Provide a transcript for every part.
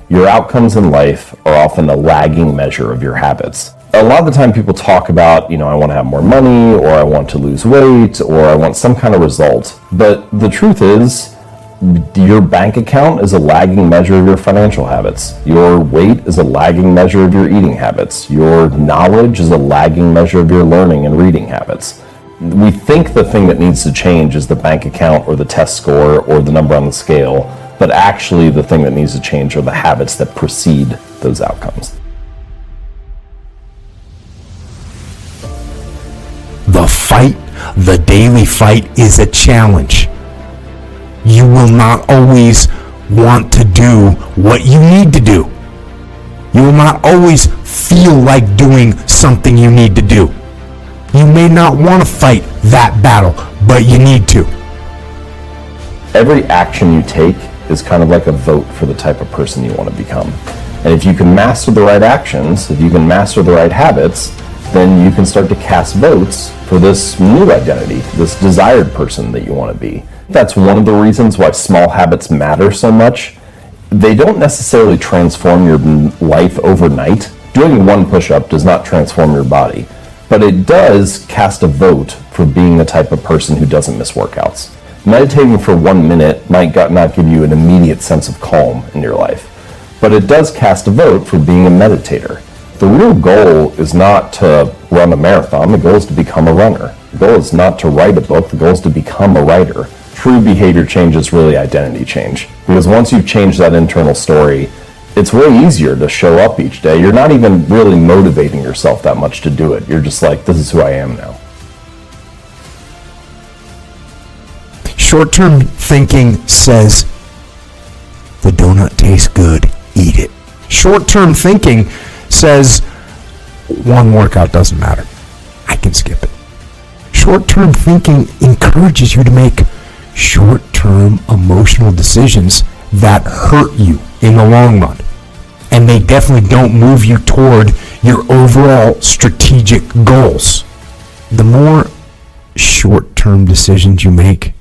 Your outcomes in life are often a lagging measure of your habits. A lot of the time people talk about, I want to have more money, or I want to lose weight, or I want some kind of result. But the truth is, your bank account is a lagging measure of your financial habits. Your weight is a lagging measure of your eating habits. Your knowledge is a lagging measure of your learning and reading habits. We think the thing that needs to change is the bank account or the test score or the number on the scale, but actually the thing that needs to change are the habits that precede those outcomes. The fight, the daily fight, is a challenge. You will not always want to do what you need to do. You will not always feel like doing something you need to do. You may not want to fight that battle, but you need to. Every action you take is kind of like a vote for the type of person you want to become. And if you can master the right actions, if you can master the right habits, then you can start to cast votes for this new identity, this desired person that you want to be. That's one of the reasons why small habits matter so much. They don't necessarily transform your life overnight. Doing one push-up does not transform your body, but it does cast a vote for being the type of person who doesn't miss workouts. Meditating for 1 minute might not give you an immediate sense of calm in your life, but it does cast a vote for being a meditator. The real goal is not to run a marathon. The goal is to become a runner. The goal is not to write a book. The goal is to become a writer. True behavior change is really identity change, because once you've changed that internal story, it's way easier to show up each day. You're not even really motivating yourself that much to do it. You're just like, this is who I am now. Short-term thinking says, the donut tastes good, eat it. Short-term thinking says, one workout doesn't matter, I can skip it. Short-term thinking encourages you to make short-term emotional decisions that hurt you in the long run. And they definitely don't move you toward your overall strategic goals. The more short-term decisions you make,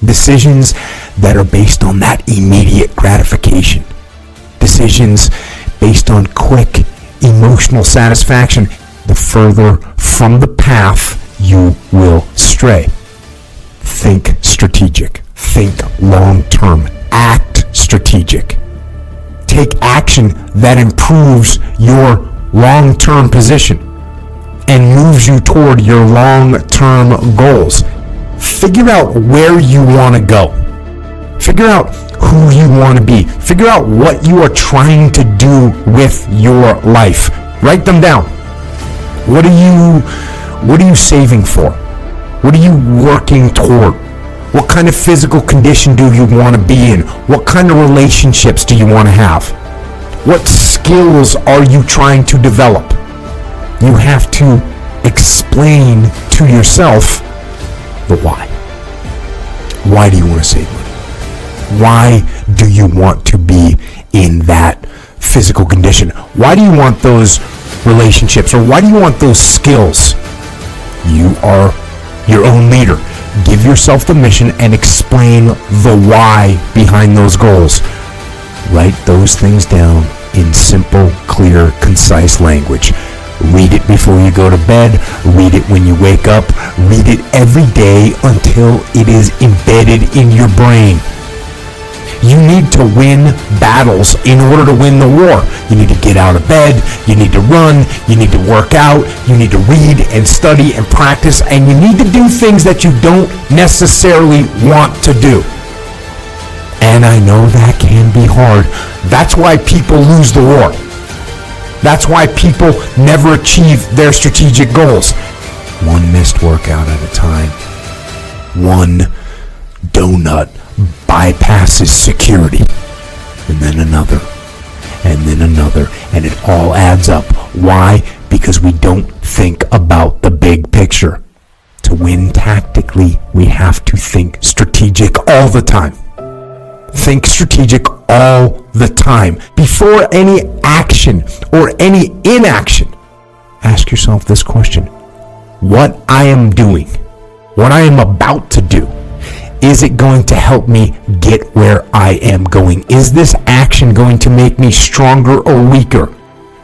decisions that are based on that immediate gratification, decisions based on quick emotional satisfaction, the further from the path you will stray. Think strategic. Think long-term. Act strategic. Take action that improves your long-term position and moves you toward your long-term goals. Figure out where you want to go. Figure out who you want to be. Figure out what you are trying to do with your life. Write them down. What are you saving for? What are you working toward? What kind of physical condition do you want to be in? What kind of relationships do you want to have? What skills are you trying to develop? You have to explain to yourself the why. Why do you want to save money? Why do you want to be in that physical condition? Why do you want those relationships? Or why do you want those skills? You are your own leader. Give yourself the mission and explain the why behind those goals. Write those things down in simple, clear, concise language. Read it before you go to bed. Read it when you wake up. Read it every day until it is embedded in your brain. You need to win battles in order to win the war. You need to get out of bed. You need to run. You need to work out. You need to read and study and practice. And you need to do things that you don't necessarily want to do. And I know that can be hard. That's why people lose the war. That's why people never achieve their strategic goals. One missed workout at a time. One donut bypasses security. And then another. And then another. And it all adds up. Why? Because we don't think about the big picture. To win tactically, we have to think strategic all the time. Think strategic all the time. Before any action or any inaction, ask yourself this question. What I am doing, what I am about to do, is it going to help me get where I am going? Is this action going to make me stronger or weaker?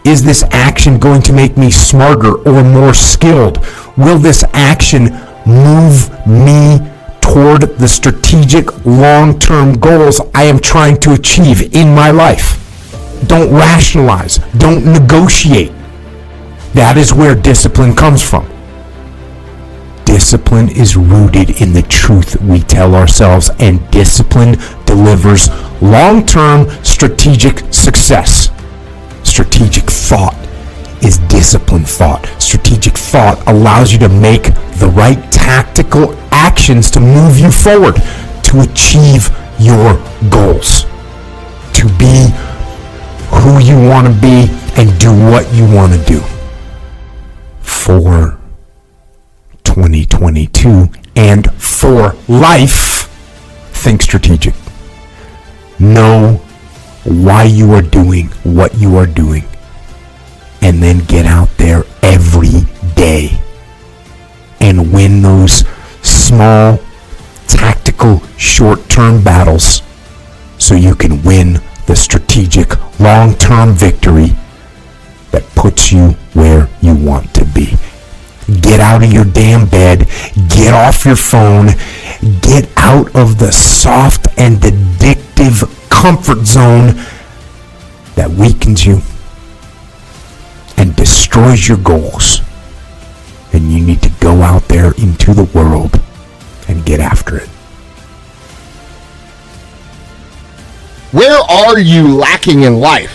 Is this action going to make me smarter or more skilled? Will this action move me toward the strategic long-term goals I am trying to achieve in my life? Don't rationalize. Don't negotiate. That is where discipline comes from. Discipline is rooted in the truth we tell ourselves, and discipline delivers long-term strategic success. Strategic thought is disciplined thought. Strategic thought allows you to make the right tactical actions to move you forward, to achieve your goals, to be who you want to be and do what you want to do. For 2022 and for life, think strategic. Know why you are doing what you are doing, and then get out there every day and win those small, tactical, short-term battles so you can win the strategic, long-term victory that puts you where you want to be. Get out of your damn bed, get off your phone, get out of the soft and addictive comfort zone that weakens you and destroys your goals. And you need to go out there into the world and get after it. Where are you lacking in life?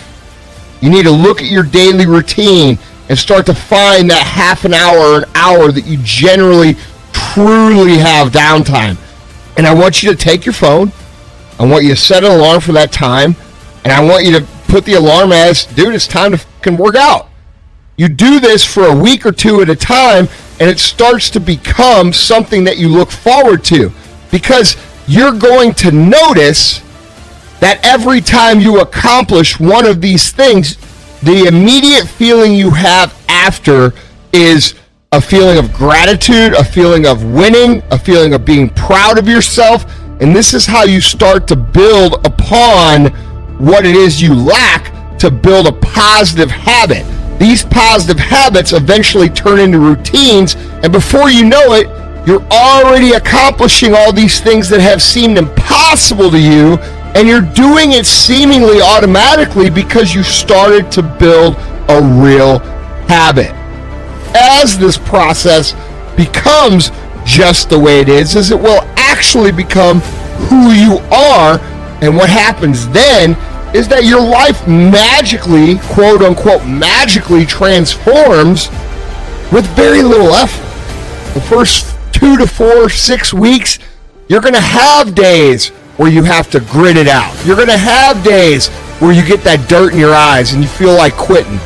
You need to look at your daily routine and start to find that half an hour or an hour that you generally, truly have downtime. And I want you to take your phone. I want you to set an alarm for that time. And I want you to put the alarm as, dude, it's time to fucking work out. You do this for a week or two at a time, and it starts to become something that you look forward to, because you're going to notice that every time you accomplish one of these things, the immediate feeling you have after is a feeling of gratitude, a feeling of winning, a feeling of being proud of yourself. And this is how you start to build upon what it is you lack to build a positive habit. These positive habits eventually turn into routines, and before you know it, you're already accomplishing all these things that have seemed impossible to you, and you're doing it seemingly automatically because you started to build a real habit. As this process becomes just the way it is it will actually become who you are, and what happens then is that your life magically, quote unquote, magically transforms with very little effort. The first 2 to 4, 6 weeks, you're going to have days where you have to grit it out. You're going to have days where you get that dirt in your eyes and you feel like quitting.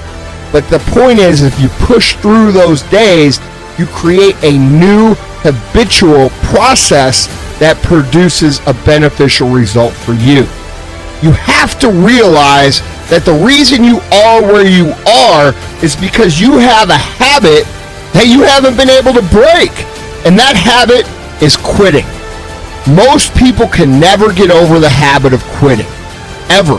But the point is, if you push through those days, you create a new habitual process that produces a beneficial result for you. You have to realize that the reason you are where you are is because you have a habit that you haven't been able to break. And that habit is quitting. Most people can never get over the habit of quitting, ever.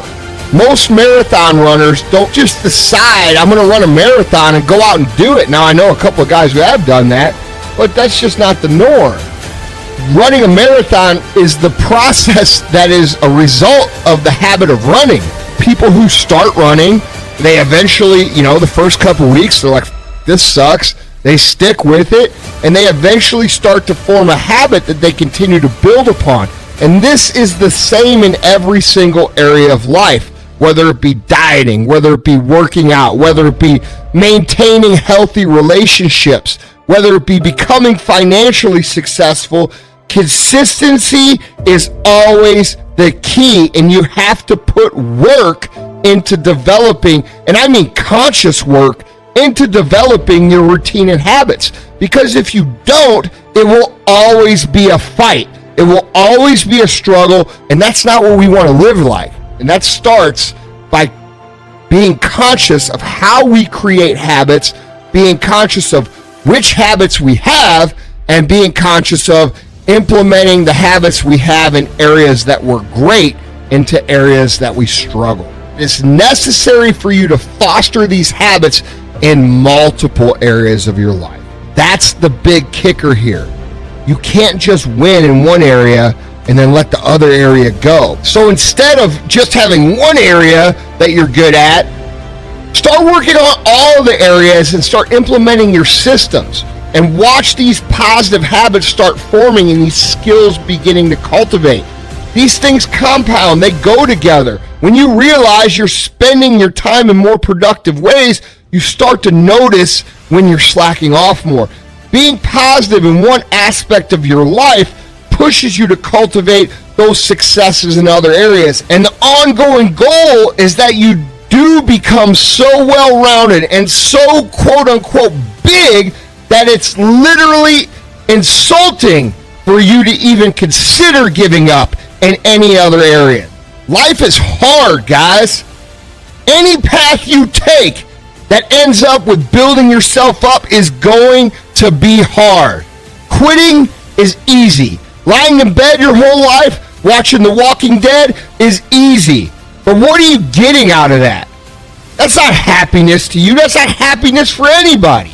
Most marathon runners don't just decide, I'm going to run a marathon and go out and do it. Now, I know a couple of guys who have done that, but that's just not the norm. Running a marathon is the process that is a result of the habit of running. People who start running, they eventually, the first couple of weeks, they're like, this sucks. They stick with it, and they eventually start to form a habit that they continue to build upon. And this is the same in every single area of life, whether it be dieting, whether it be working out, whether it be maintaining healthy relationships, whether it be becoming financially successful. Consistency is always the key, and you have to put work into developing, and I mean conscious work, into developing your routine and habits. Because if you don't, it will always be a fight. It will always be a struggle, and that's not what we want to live like. And that starts by being conscious of how we create habits, being conscious of which habits we have, and being conscious of, implementing the habits we have in areas that were great into areas that we struggle. It's necessary for you to foster these habits in multiple areas of your life. That's the big kicker here. You can't just win in one area and then let the other area go. So instead of just having one area that you're good at, start working on all the areas and start implementing your systems, and watch these positive habits start forming and these skills beginning to cultivate. These things compound, they go together. When you realize you're spending your time in more productive ways, you start to notice when you're slacking off more. Being positive in one aspect of your life pushes you to cultivate those successes in other areas. And the ongoing goal is that you do become so well-rounded and so quote-unquote big that it's literally insulting for you to even consider giving up in any other area. Life is hard, guys. Any path you take that ends up with building yourself up is going to be hard. Quitting is easy. Lying in bed your whole life watching The Walking Dead is easy. But what are you getting out of that? That's not happiness to you. That's not happiness for anybody.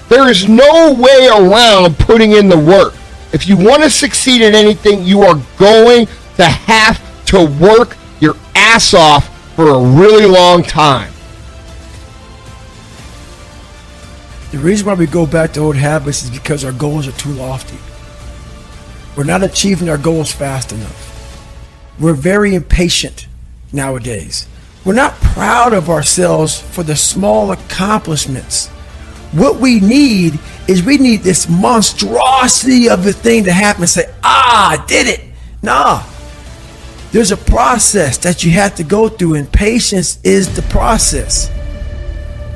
There is no way around putting in the work. If you want to succeed in anything, you are going to have to work your ass off for a really long time. The reason why we go back to old habits is because our goals are too lofty. We're not achieving our goals fast enough. We're very impatient nowadays. We're not proud of ourselves for the small accomplishments. What we need is this monstrosity of a thing to happen and say, I did it. Nah. There's a process that you have to go through, and patience is the process.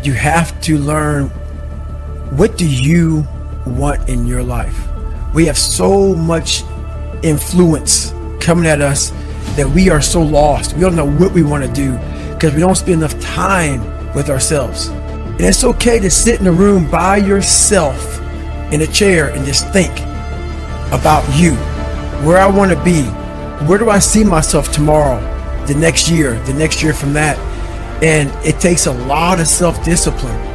You have to learn, what do you want in your life? We have so much influence coming at us that we are so lost. We don't know what we want to do because we don't spend enough time with ourselves. And it's okay to sit in a room by yourself in a chair and just think about you, where I want to be, where do I see myself tomorrow, the next year from that. And it takes a lot of self-discipline.